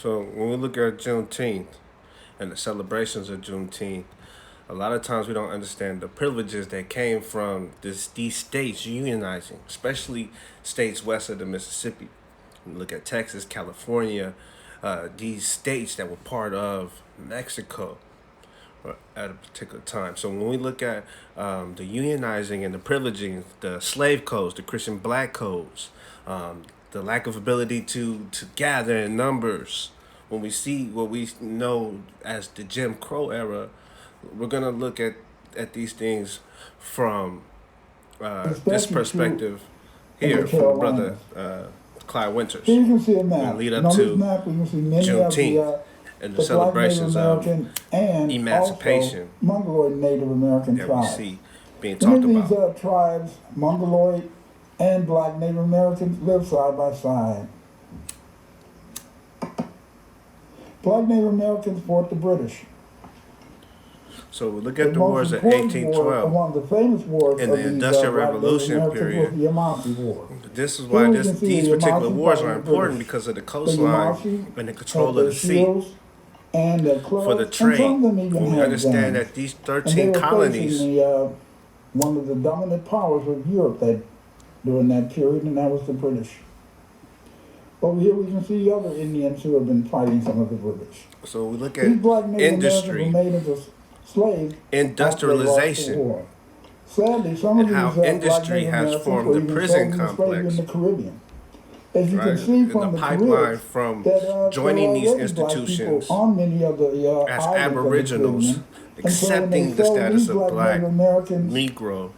So when we look at Juneteenth and the celebrations of Juneteenth, a lot of times we don't understand the privileges that came from these states unionizing, especially states west of the Mississippi. When we look at Texas, California, these states that were part of Mexico at a particular time. So when we look at the unionizing and the privileging, the slave codes, the Christian black codes, the lack of ability to gather in numbers, when we see what we know as the Jim Crow era, we're gonna look at these things from this especially true perspective in the here from Brother Carolinas. Clyde Winters. Here you can see a We're gonna map. lead And up on this to map, we can see many of Juneteenth and the the Black Native celebrations of American and also emancipation Mongoloid Native American that we tribes. see being Many talked of these about. tribes, Mongoloid and Black Native Americans, live side by side. Black Native Americans fought the British. So we look The at the most wars of important war, 1812. one of the famous wars In of the these Industrial Black Native Revolution Americans period. was the Yamasee War. This is Here why we can see these the particular Yamasee wars fighting are the important British. because of the The coastline Yamasee and the had control of their the sea shields and their for clubs, the and some trade. of them even When we had understand guns. that these And they 13 were colonies, facing the one of the dominant powers of Europe that during that period, and that was the British. Over here we can see other Indians who have been fighting some of the British. so we look These at Black Native Americans were industry, made into slaves after they lost the industrialization, war. Sadly, some of and how these Black industry Native has Americans formed were the even prison sold into slavery in complex, the Caribbean. As you right? can see And from the the pipeline Caribbean, from that there are joining these already Black people institutions on many of the as islands of the aboriginals, Caribbean. And so when they accepting the sold status these of Black black Native Americans Negro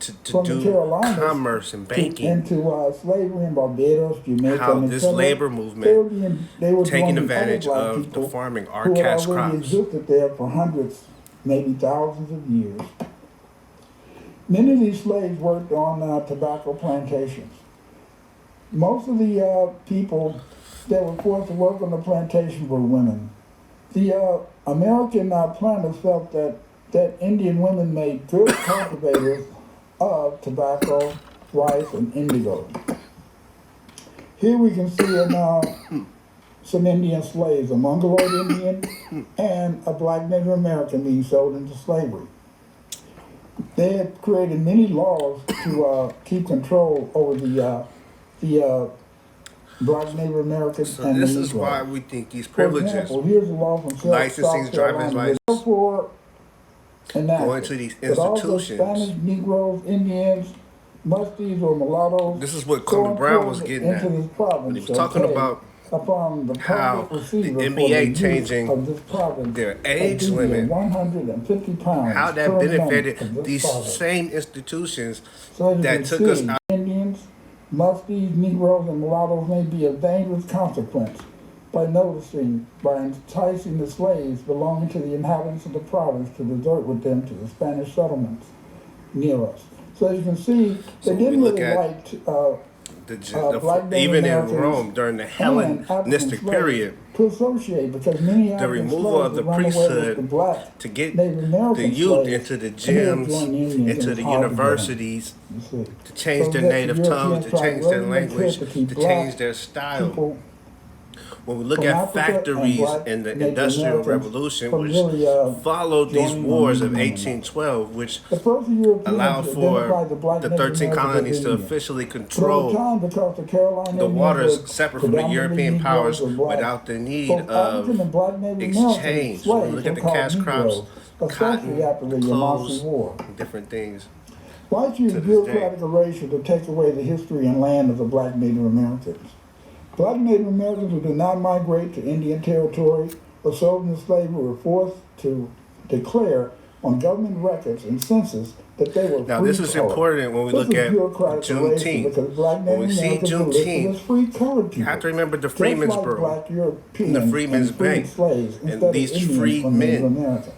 to from the do Carolinas commerce and banking, into slavery in Barbados, Jamaica, how and this etc., labor movement they were taking joining other advantage Black of the people farming our who had cash already crops. existed there for hundreds, maybe thousands of years. Many of these slaves worked on tobacco plantations. Most of the people that were forced to work on the plantation were women. The American planters felt that Indian women made good cultivators of tobacco, rice, and indigo. Here we can see some Indian slaves, a Mongoloid Indian and a Black Native American being sold into slavery. They had created many laws to keep control over the Black Native Americans So and the this is why Negro. we think these For privileges, example, here's a law from licensing, South driver's Carolina, license, for enacted going to these that all the institutions. Spanish, Negroes, Indians, Muskies, or Mulattoes This is what so Kobe Brown was imported getting at into this when province he was shall talking pay about upon the how public the receiver for the NBA use changing of this province their a age duty of limit, 150 pounds how that current money benefited of this these province. same institutions So as you that can took us see, out. Indians, Muskies, Negroes, and Mulattoes may be of dangerous consequence by enticing the slaves belonging to the inhabitants of the province to desert with them to the Spanish settlements near us. So as you can see, So they we didn't look really at like the Black Native even in Americans Rome during the and African Hellenistic slaves period, to associate because many the African removal slaves of the would run away with the priesthood Black to get Native the American youth slaves, into the and they would gyms, join the Indians, and into it the was hard to get them. universities, You see. to change So their that the native tongues, Europeans to tried change their really they language, could to keep to Black change their style. people When we look from at Africa and factories Black in the Native Industrial Americans Revolution, from which really followed these joining wars on of one another. 1812, which The first Europeans allowed for identified the Black the Native 13 Americans as colonies to Indians. officially But over control time, because the Carolina the Indians waters were separate from the predominantly European powers Negroes or Blacks, without the need both African of and Black Native American exchange. When we slaves look were at the called cash crops, Negroes, especially cotton, after the Yamasee clothes, War. and different things Whites used to this day. bureaucratic erasure to take away the history and land of the Black Native Americans. Black Native Americans who did not migrate to Indian territory or sold into slavery were forced to declare on government records and census that they were Now, free this is colored. important when we This look is at bureaucratic erasure Juneteenth. because Black When we Native see Americans were listed Juneteenth, as free colored you people, have to remember the just like Freemansboro Black Europeans and the Freedmen's and freed Bank slaves and instead of these Indians freed from Native men Americans.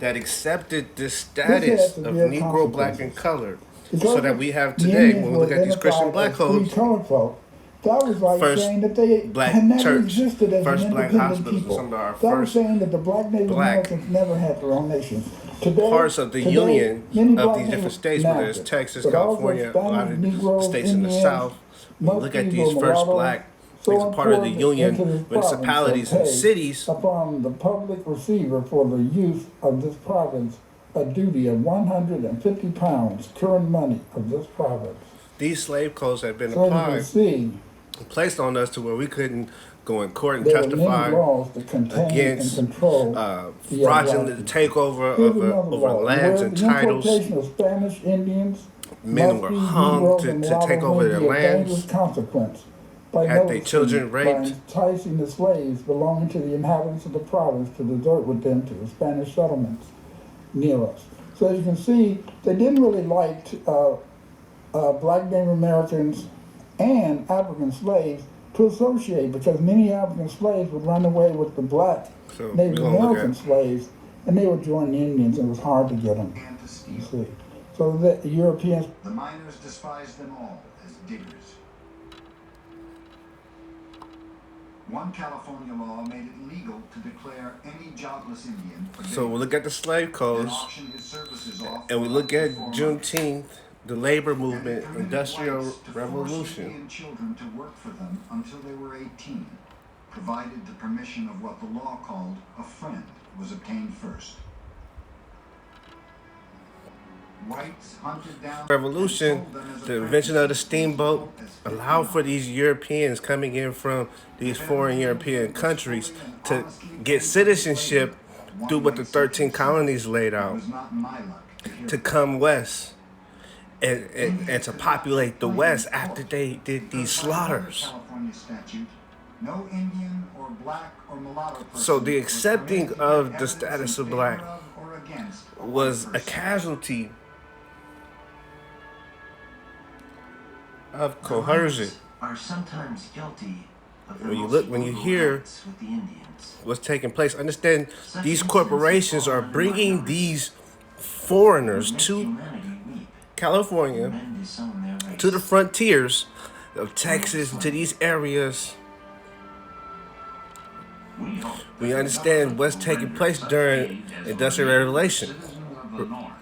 that accepted the This status had of severe Negro, Black, and consequences. colored, Because so that we have the today, Indians when we were look at these Christian identified black as free codes, colored folk, that was like first saying that they black had never church, existed as first an black independent hospitals, and people. some of our That was first saying that the Black Native black Americans never had their own nation. Today, parts of the today, union many of Black these different Native states, whether it's enacted, Texas, but also California, a lot Spanish, of Negroes, states in the Indians, South. When we look at Muskies, these or first Mulattoes, black These so are part of the important union into this province that municipalities and pay cities. upon the public receiver for the use of this province a duty of 150 pounds current money of this province. These slave codes have been So as you can applied, see, placed on us to where we couldn't go in court and there were many testify laws to contain and against control the black fraudulent people. takeover Here's of another over law. lands Where and the titles. importation of Spanish Indians, Men were Muskies, hung Negroes, and to take mulattoes over may their be a dangerous lands, consequence by had their militancy children by raped. enticing the slaves belonging to the inhabitants of the province to desert with them to the Spanish settlements near us. So as you can see, they didn't really like black Native Americans and African slaves to associate because many African slaves would run away with the black So we're Native gonna look American at slaves, and they would join the Indians, and it was hard to get them. You see, so the Europeans. The miners despised them all as diggers. One California law made it legal to declare any jobless Indian a so we digger look at the slave and codes, auction his services off and we for look up to at 4 months. Juneteenth, the labor And it movement, permitted industrial whites to force revolution. Indian children to work for them until they were 18, provided the permission of what the law called a friend was obtained first. Whites hunted down Revolution, and sold them as the invention of the steamboat, apprentices allowed for as these Europeans coming in from these foreign European countries to get citizenship through what the 13 colonies laid It out, was not my luck to hear to come west and to populate the west after they did these slaughters. California statute, no Indian or black or mulatto person So the was accepting permitted to of give the evidence status in of favor black of or against a white was a person. casualty of The coercion. whites are sometimes guilty of the When you most look, when you brutal hear acts with the Indians. what's taking place, understand Such these instances corporations fall are under bringing minorities these who foreigners make to humanity weep and California, men disown their race. to the frontiers of Texas, and to these areas. We hope We that the understand government what's will taking render place such during aid as Industrial will enable Revolution. citizens of the North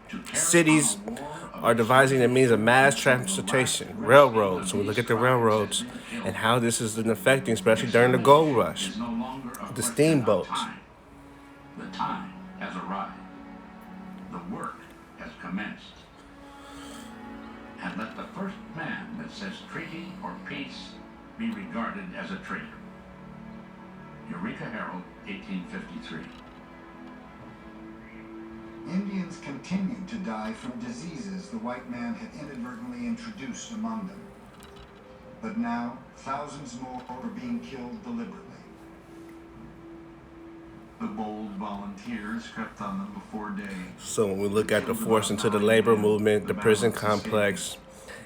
to carry Cities on a war of are devising the means of mass extermination of the transportation, last railroads. resting We of look these at the tribes railroads has been killed. and how this is affecting, especially during the gold rush. Is no longer a The question steamboats. of time. The time has arrived. The work has commenced. And let the first man that says treaty or peace be regarded as a traitor. Eureka Herald, 1853. Indians continued to die from diseases the white man had inadvertently introduced among them. But now, thousands more were being killed deliberately. The bold volunteers crept on them before day. So when we look at the force into the labor movement, the prison complex,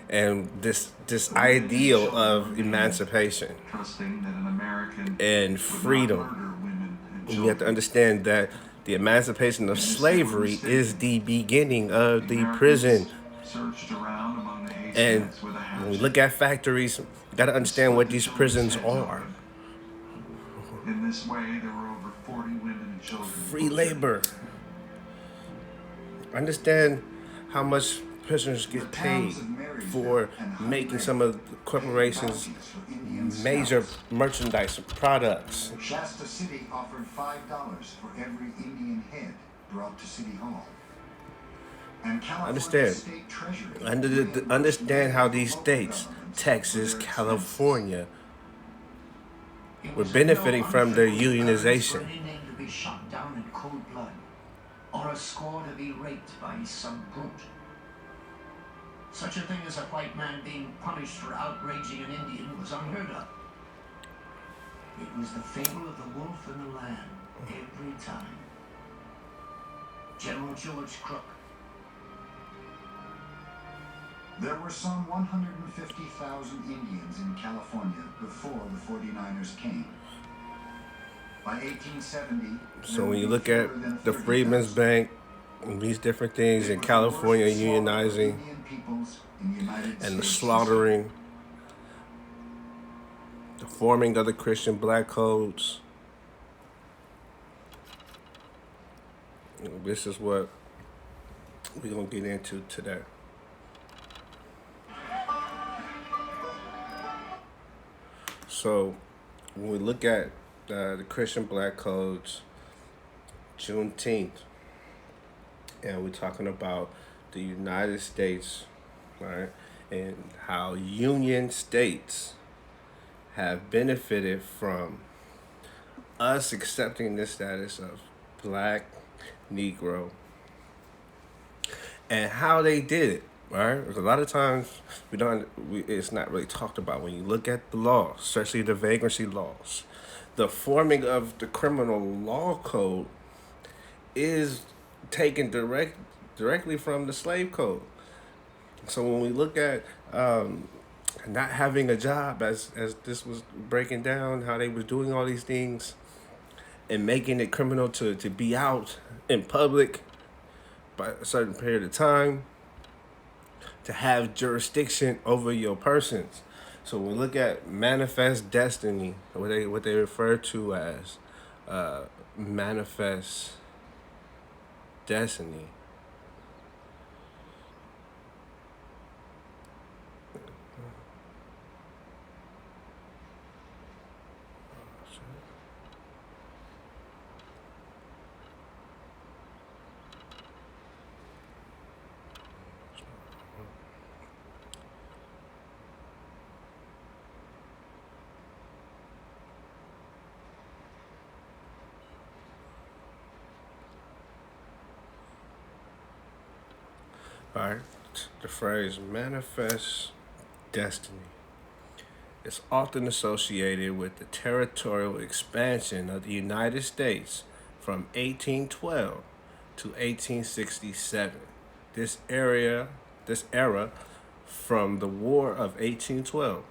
and this ideal of emancipation Trusting that an American and would freedom, not murder women and we have to children. understand that the emancipation of slavery is the beginning of the prison. Searched around among the And haystacks with a when we hatchet. look at factories, we got to understand what these prisons are. In this way, there were over 40 women and children. Free labor. Understand how much prisoners get paid for making some of the corporations' major merchandise products. Shasta City offered $5 for every Indian head brought to City Hall. And California Understand. State Treasury Understand how these states, Texas, California, were benefiting from their unionization. For any name to be shot down in cold blood, or a score to be raped by some brute. Such a thing as a white man being punished for outraging an Indian was unheard of. It was the fable of the wolf and the lamb every time. General George Crook. There were some 150,000 Indians in California before the 49ers came. By 1870, So when you look at the Freedmen's Bank and these different things in California unionizing and the slaughtering, the forming of the Christian Black Codes, this is what we're going to get into today. So when we look at the Christian Black Codes, Juneteenth, and we're talking about the United States, right, and how Union states have benefited from us accepting the status of Black, Negro, and how they did it. Right, because a lot of times it's not really talked about. When you look at the laws, especially the vagrancy laws, the forming of the criminal law code is taken directly from the slave code. So when we look at not having a job, as this was breaking down, how they was doing all these things and making it criminal to be out in public by a certain period of time, to have jurisdiction over your persons. So when we look at manifest destiny, what they refer to as manifest destiny, right? The phrase manifest destiny is often associated with the territorial expansion of the United States from 1812 to 1867. This era from the War of 1812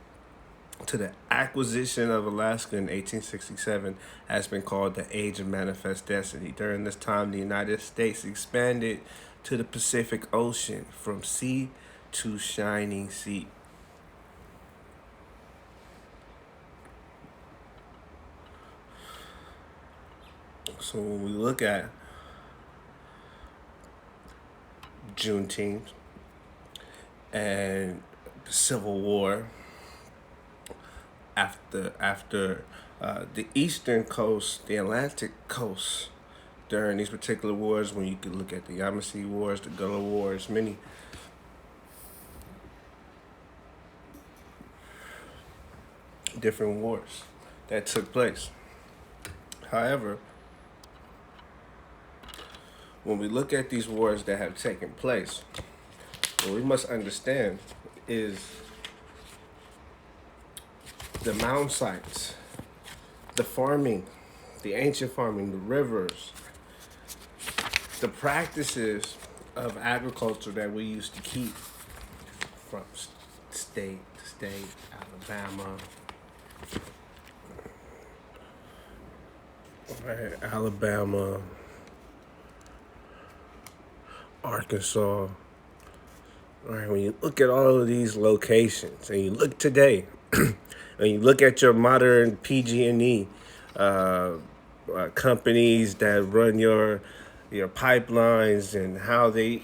to the acquisition of Alaska in 1867 has been called the Age of Manifest Destiny. During this time, the United States expanded to the Pacific Ocean from sea to shining sea. So when we look at Juneteenth and the Civil War, after the Eastern Coast, the Atlantic Coast, during these particular wars, when you could look at the Yamasee Wars, the Gullah Wars, many different wars that took place. However, when we look at these wars that have taken place, what we must understand is the mound sites, the farming, the ancient farming, the rivers, the practices of agriculture that we used to keep from state to state, Alabama, Arkansas. Right, when you look at all of these locations and you look today, and you look at your modern PG&E companies that run your pipelines and how they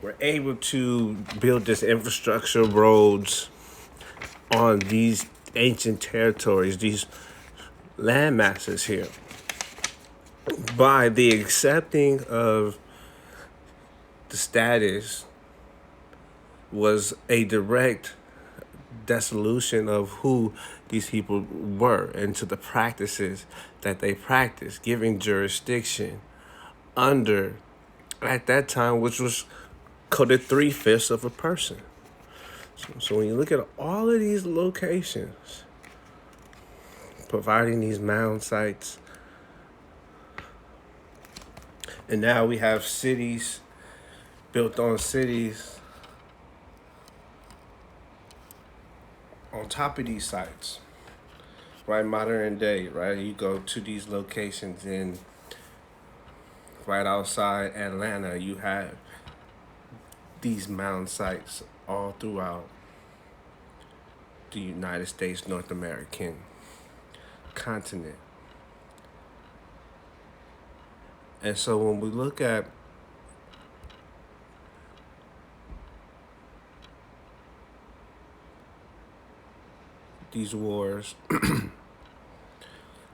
were able to build this infrastructure, roads on these ancient territories, these land masses here, by the accepting of the status was a direct dissolution of who these people were and to the practices that they practiced, giving jurisdiction under, at that time, which was coded 3/5 of a person. So when you look at all of these locations, providing these mound sites, and now we have cities built on cities on top of these sites, right? Modern day, right? You go to these locations in right outside Atlanta, you have these mound sites all throughout the United States, North American continent. And so when we look at these wars, the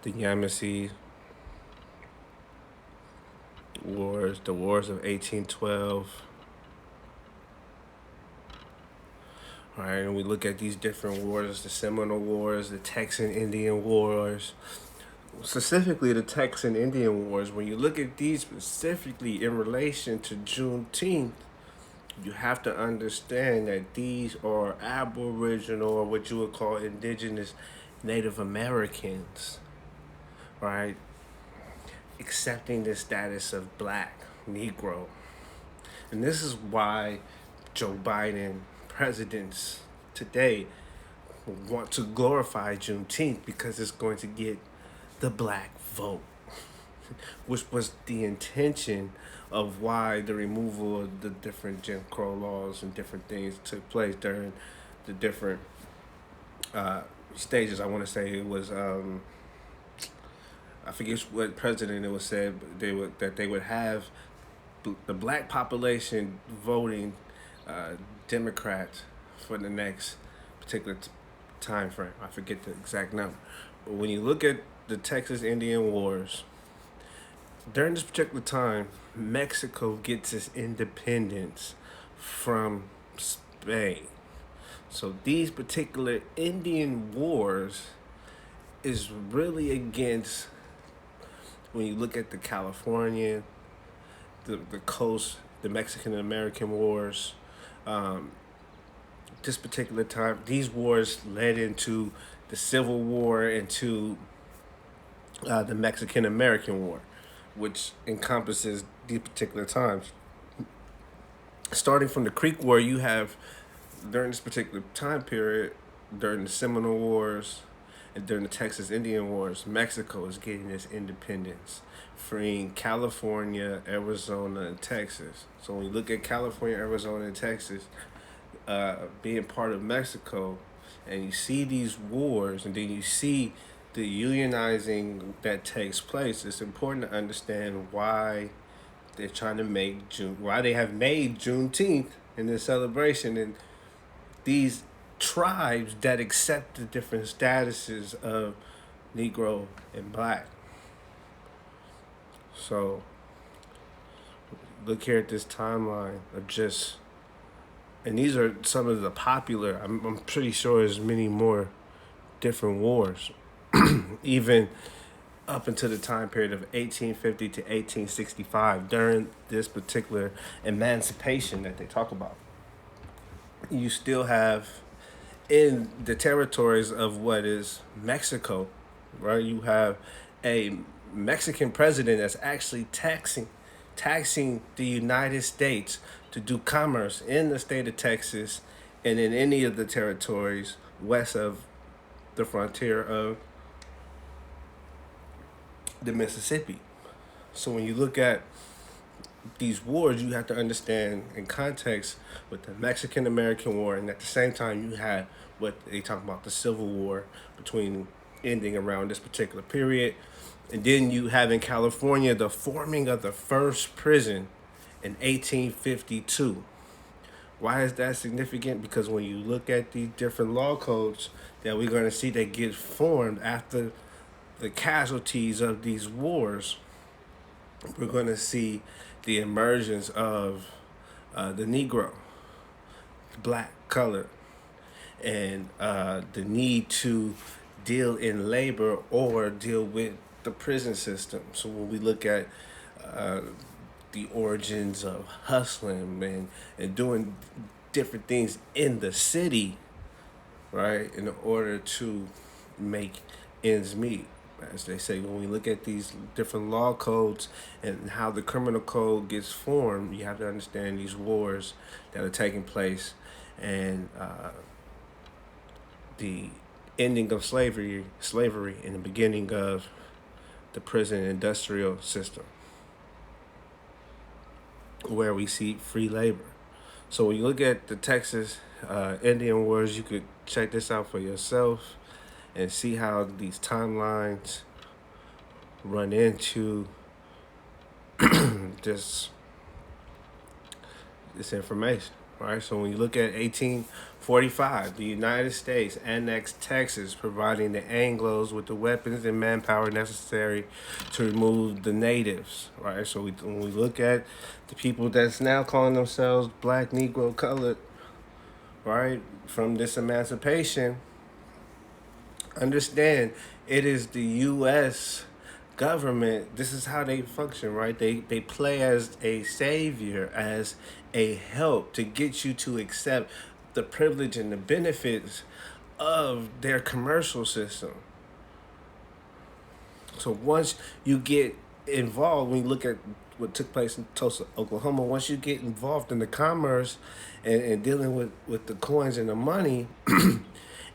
Yamasee Wars, the Wars of 1812. All right, and we look at these different wars, the Seminole Wars, the Texan Indian Wars, specifically the Texan Indian Wars. When you look at these specifically in relation to Juneteenth, you have to understand that these are Aboriginal, or what you would call indigenous Native Americans, right? Accepting the status of Black, Negro. And this is why Joe Biden, presidents today, want to glorify Juneteenth, because it's going to get the Black vote, which was the intention of why the removal of the different Jim Crow laws and different things took place during the different stages. I want to say it was I forget what president it was said, but they would have the Black population voting Democrats for the next particular time frame. I forget the exact number. But when you look at the Texas Indian Wars, during this particular time, Mexico gets its independence from Spain. So these particular Indian wars is really against, when you look at the California, the coast, the Mexican American wars, this particular time, these wars led into the Civil War, into the Mexican American War, which encompasses these particular times. Starting from the Creek War, you have, during this particular time period, during the Seminole Wars and during the Texas Indian Wars, Mexico is getting its independence, freeing California, Arizona, and Texas. So when you look at California, Arizona, and Texas being part of Mexico, and you see these wars, and then you see the unionizing that takes place, it's important to understand why they're trying to make why they have made Juneteenth in this celebration, and these tribes that accept the different statuses of Negro and Black. So look here at this timeline of just, and these are some of the popular, I'm pretty sure there's many more different wars, even up until the time period of 1850 to 1865, during this particular emancipation that they talk about. You still have in the territories of what is Mexico, right? You have a Mexican president that's actually taxing the United States to do commerce in the state of Texas and in any of the territories west of the frontier of the Mississippi. So when you look at these wars, you have to understand in context with the Mexican American War, and at the same time you had what they talk about, the Civil War, between ending around this particular period. And then you have in California the forming of the first prison in 1852. Why is that significant? Because when you look at these different law codes that we're going to see that get formed after the casualties of these wars, we're going to see the emergence of the Negro, Black, color, and the need to deal in labor or deal with the prison system. So when we look at the origins of hustling and doing different things in the city, right, in order to make ends meet, as they say, when we look at these different law codes and how the criminal code gets formed, you have to understand these wars that are taking place and the ending of slavery and the beginning of the prison industrial system, where we see free labor. So when you look at the Texas Indian Wars, you could check this out for yourself and see how these timelines run into this information. right? So when you look at 1845, the United States annexed Texas, providing the Anglos with the weapons and manpower necessary to remove the natives, right? So when we look at the people that's now calling themselves black, Negro, colored, right, from this emancipation, understand it is the U.S. government. This is how they function, right? They play as a savior, as a help to get you to accept the privilege and the benefits of their commercial system. So once you get involved, when you look at what took place in Tulsa, Oklahoma, once you get involved in the commerce and dealing with the coins and the money,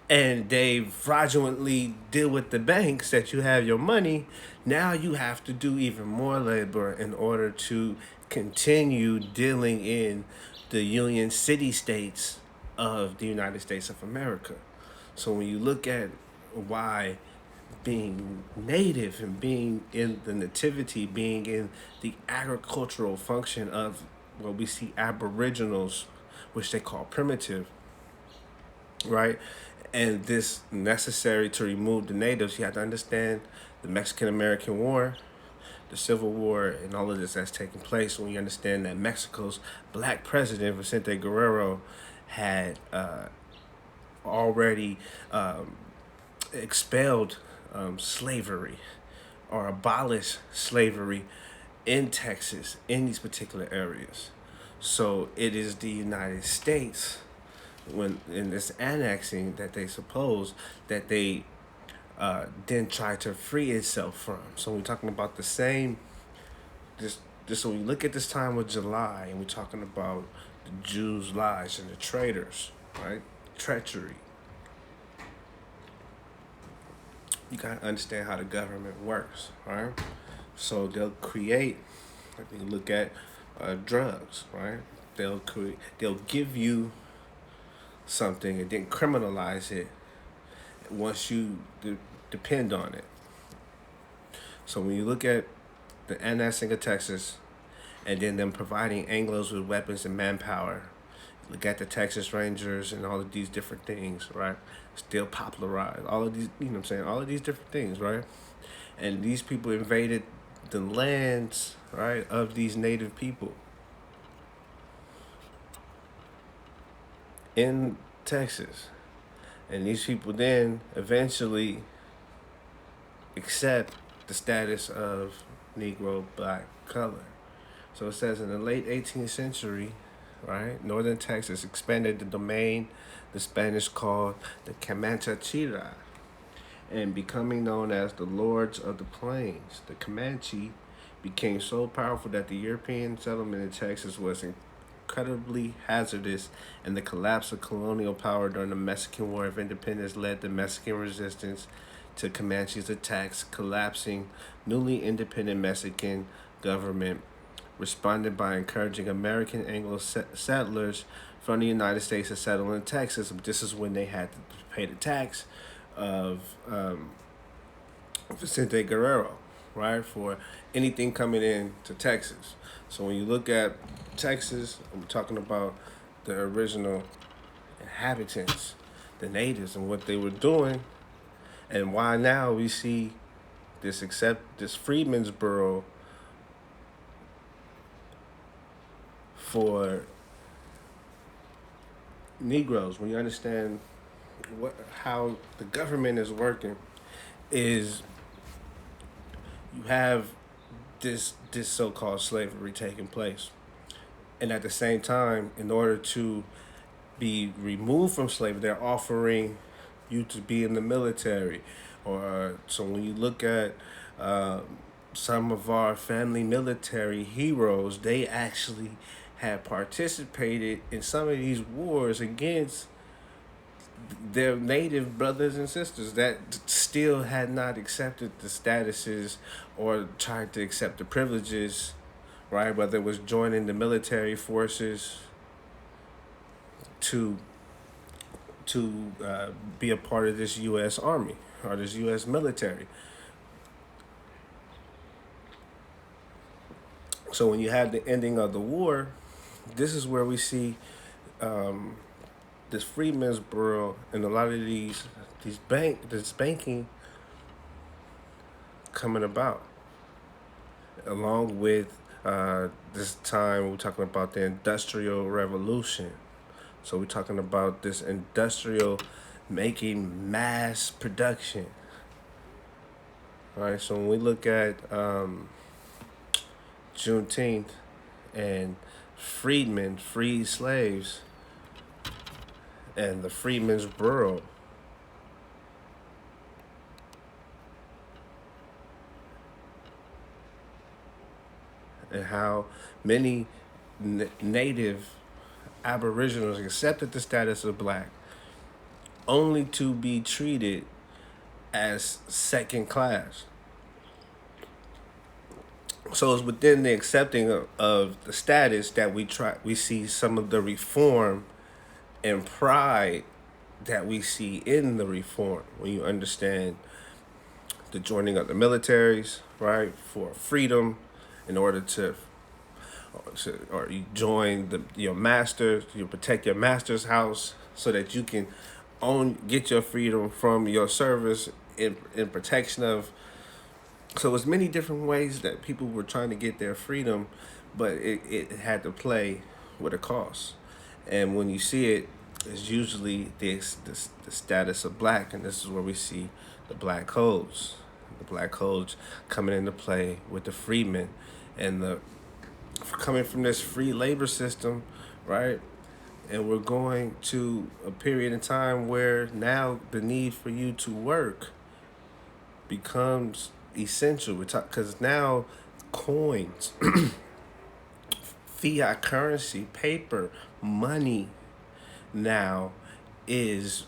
and they fraudulently deal with the banks that you have your money, now you have to do even more labor in order to continue dealing in the Union City States of the United States of America. So when you look at why being native and being in the nativity, being in the agricultural function of what we see aboriginals, which they call primitive, right? And this necessary to remove the natives, you have to understand the Mexican-American War, the Civil War, and all of this that's taking place. When you understand that Mexico's black president, Vicente Guerrero, had already expelled slavery or abolished slavery in Texas, in these particular areas. So it is the United States, when in this annexing, that they suppose that they then try to free itself from. So we're talking about the same, this so we look at this time of July, and we're talking about the Jews' lies and the traitors, right? Treachery. You gotta understand how the government works, right? So they'll create, like you look at drugs, right? They'll give you something and then criminalize it once you depend on it. So when you look at the annexing of Texas and then them providing Anglos with weapons and manpower, look at the Texas Rangers and all of these different things, right? Still popularized. All of these, you know what I'm saying? All of these different things, right? And these people invaded the lands, right, of these native people in Texas. And these people then eventually accept the status of Negro, black, color. So it says in the late 18th century, right, northern Texas expanded the domain the Spanish called the Comanchachira, and becoming known as the Lords of the Plains. The Comanche became so powerful that the European settlement in Texas was incredibly hazardous, and the collapse of colonial power during the Mexican War of Independence led to Mexican resistance to Comanche's attacks. Collapsing newly independent Mexican government responded by encouraging American Anglo settlers from the United States to settle in Texas. This is when they had to pay the tax of Vicente Guerrero, right, for anything coming in to Texas. So when you look at Texas, I'm talking about the original inhabitants, the natives, and what they were doing, and why now we see this Freedmen's for Negroes. When you understand how the government is working, is you have this so-called slavery taking place, and at the same time, in order to be removed from slavery, they're offering you to be in the military. Or so when you look at some of our family military heroes, they actually had participated in some of these wars against their native brothers and sisters that still had not accepted the statuses or tried to accept the privileges, right? Whether it was joining the military forces to be a part of this U.S. Army or this U.S. military. So when you have the ending of the war, this is where we see this Freedmen's Bureau and a lot of this banking coming about, along with this time we're talking about the Industrial Revolution. So we're talking about this industrial making mass production. All right, so when we look at Juneteenth and freedmen freed slaves and the Freedmen's Bureau, and how many native aboriginals accepted the status of black only to be treated as second class. So it's within the accepting of the status that we see some of the reform and pride that we see in the reform. When you understand the joining of the militaries, right, for freedom, in order to or you join your master, you protect your master's house so that you can get your freedom from your service in protection of. So it's many different ways that people were trying to get their freedom, but it had to play with a cost. And when you see it, it's usually the status of black, and this is where we see the black codes. The black codes coming into play with the freedmen and coming from this free labor system, right? And we're going to a period in time where now the need for you to work becomes essential. Because now coins, fiat currency, paper, money now is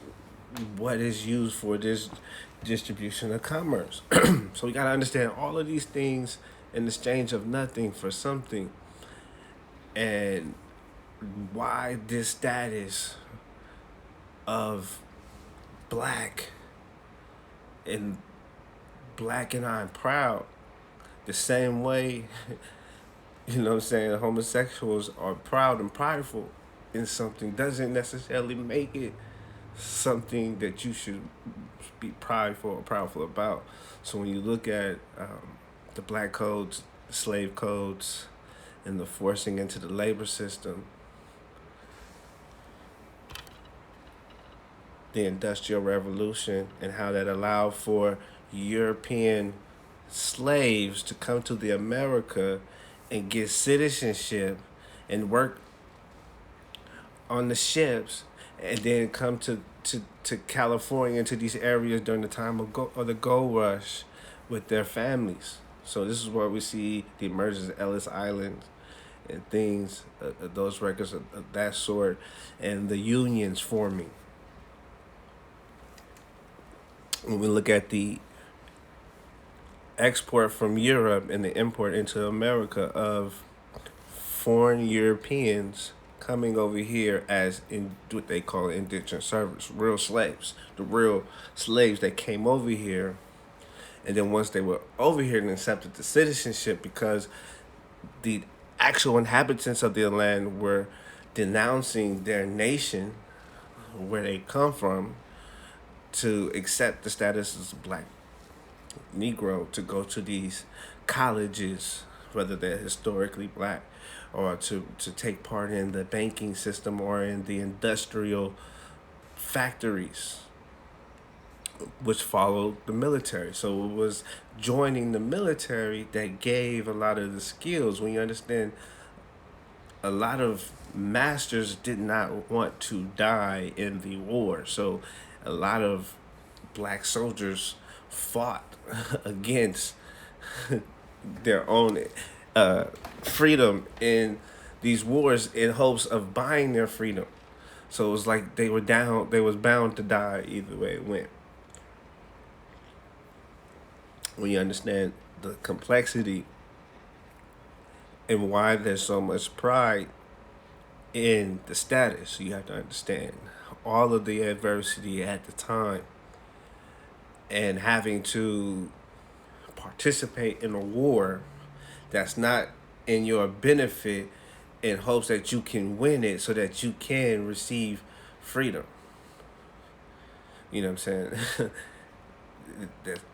what is used for this distribution of commerce. So we got to understand all of these things in exchange of nothing for something, and why this status of black and I'm proud, the same way, you know what I'm saying, homosexuals are proud and prideful in something, doesn't necessarily make it something that you should be prideful or proudful about. So when you look at the black codes, the slave codes, and the forcing into the labor system, the Industrial Revolution, and how that allowed for European slaves to come to the America and get citizenship and work on the ships, and then come to California, to these areas during the time of the gold rush with their families. So this is where we see the emergence of Ellis Island and things, those records of that sort, and the unions forming. When we look at the export from Europe and the import into America of foreign Europeans coming over here as in what they call indentured servants, real slaves, the real slaves that came over here. And then once they were over here and accepted the citizenship, because the actual inhabitants of the land were denouncing their nation, where they come from, to accept the status as a black Negro, to go to these colleges, whether they're historically black, or to take part in the banking system or in the industrial factories, which followed the military. So it was joining the military that gave a lot of the skills. When you understand, a lot of masters did not want to die in the war. So a lot of black soldiers fought against their own freedom in these wars in hopes of buying their freedom. So it was like they was bound to die either way it went. When you understand the complexity and why there's so much pride in the status, you have to understand all of the adversity at the time, and having to participate in a war that's not in your benefit in hopes that you can win it so that you can receive freedom. You know what I'm saying?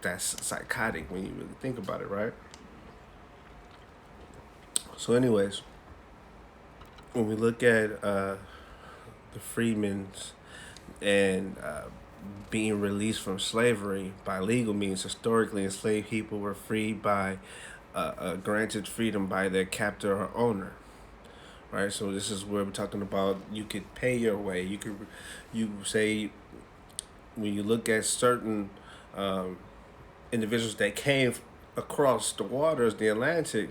That's psychotic when you really think about it, right? So anyways, when we look at the freedmen's and being released from slavery by legal means, historically enslaved people were freed by granted freedom by their captor or owner, right? So this is where we're talking about you could pay your way. You say, when you look at certain individuals that came across the waters, the Atlantic,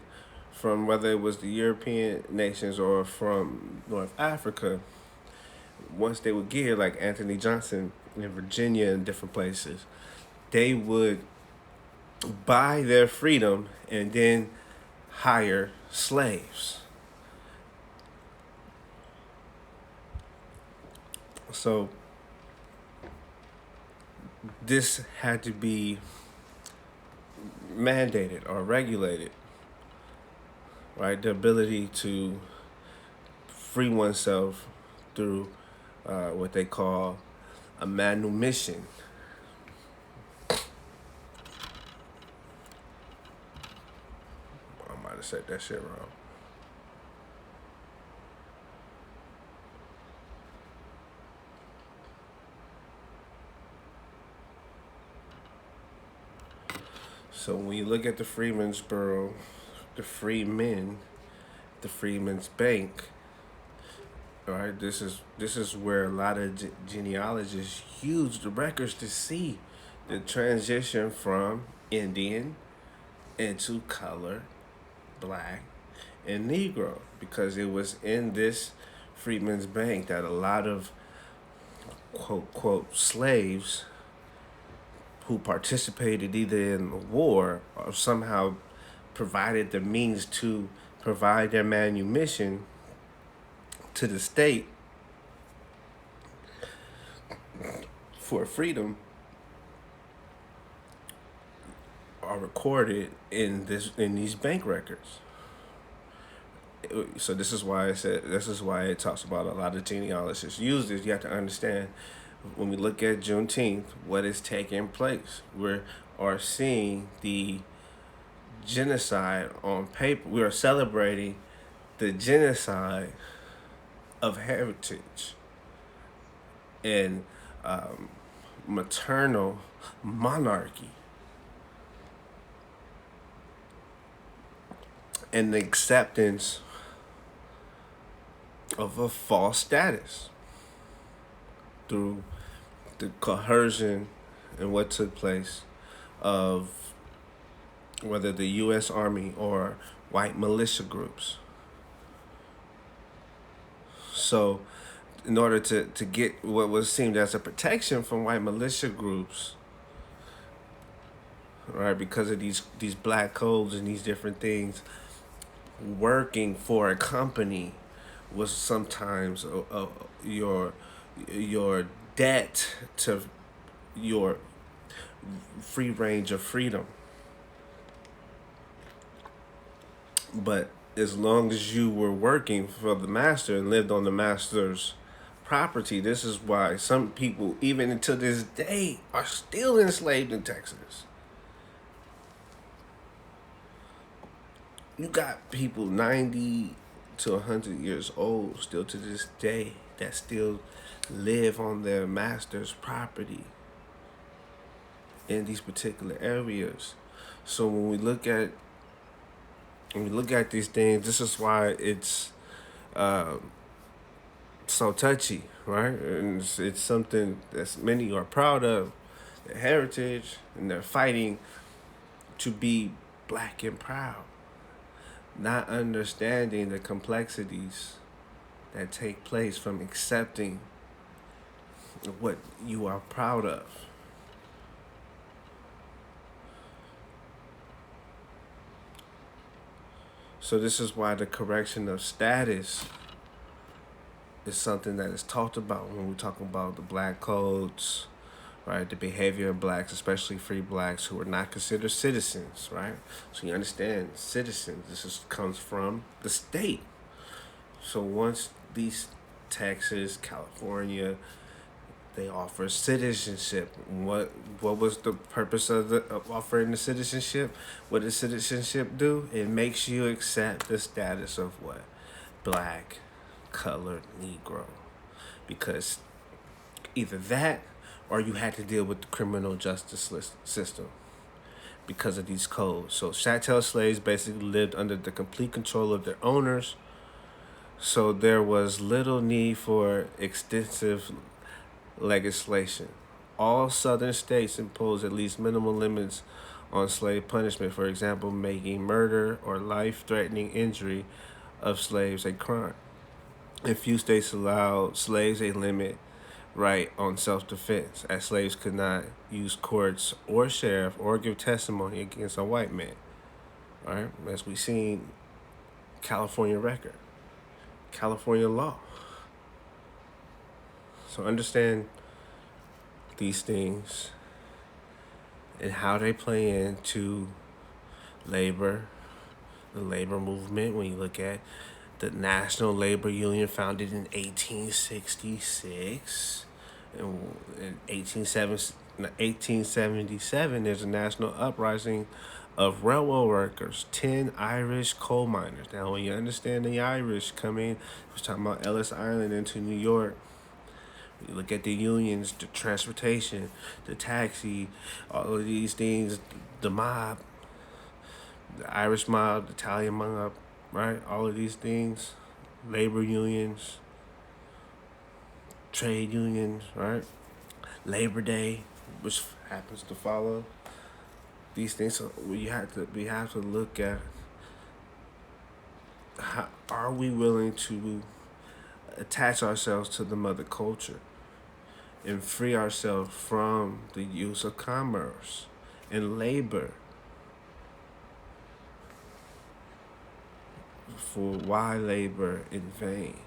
from whether it was the European nations or from North Africa, once they would get here, like Anthony Johnson in Virginia and different places, they would buy their freedom and then hire slaves. So this had to be mandated or regulated, right? The ability to free oneself through what they call a manumission. I might have said that shit wrong. So when you look at the Freedmen's Bureau, the Freedmen, the Freedmen's Bank, all right, this is where a lot of genealogists use the records to see the transition from Indian into color, black, and Negro, because it was in this Freedmen's Bank that a lot of quote quote slaves who participated either in the war or somehow provided the means to provide their manumission to the state for freedom are recorded in these bank records. So this is why it talks about, a lot of genealogists use this. You have to understand, when we look at Juneteenth, what is taking place. We are seeing the genocide on paper. We are celebrating the genocide of heritage and maternal monarchy and the acceptance of a false status through the coercion and what took place of whether the U.S. Army or white militia groups. So in order to get what was seemed as a protection from white militia groups, right, because of these black codes and these different things, working for a company was sometimes your debt to your free range of freedom. But as long as you were working for the master and lived on the master's property, this is why some people, even until this day, are still enslaved in Texas. You got people 90 to 100 years old still to this day that still live on their master's property in these particular areas. So when we look at these things, this is why it's so touchy, right? And it's something that many are proud of, their heritage, and they're fighting to be black and proud, not understanding the complexities that take place from accepting what you are proud of. So this is why the correction of status is something that is talked about when we talk about the black codes, right? The behavior of blacks, especially free blacks who are not considered citizens, right? So you understand, citizens, comes from the state. So once these Texas, California, they offer citizenship. What was the purpose of offering the citizenship? What does citizenship do? It makes you accept the status of what? Black, colored, Negro. Because either that or you had to deal with the criminal justice system because of these codes. So chattel slaves basically lived under the complete control of their owners. So there was little need for extensive legislation. All southern states imposed at least minimum limits on slave punishment, for example, making murder or life-threatening injury of slaves a crime. And few states allowed slaves a limit right on self-defense, as slaves could not use courts or sheriff or give testimony against a white man. All right, as we seen, California record, California law. So understand these things and how they play into labor, the labor movement. When you look at the National Labor Union, founded in 1866, and in 1877, there's a national uprising of railroad workers, 10 Irish coal miners. Now, when you understand the Irish coming, I was talking about Ellis Island into New York. You look at the unions, the transportation, the taxi, all of these things, the mob, the Irish mob, the Italian mob, right? All of these things, labor unions, trade unions, right? Labor Day, which happens to follow. These things, so we have to look at how are we willing to attach ourselves to the mother culture and free ourselves from the use of commerce and labor. For why labor in vain?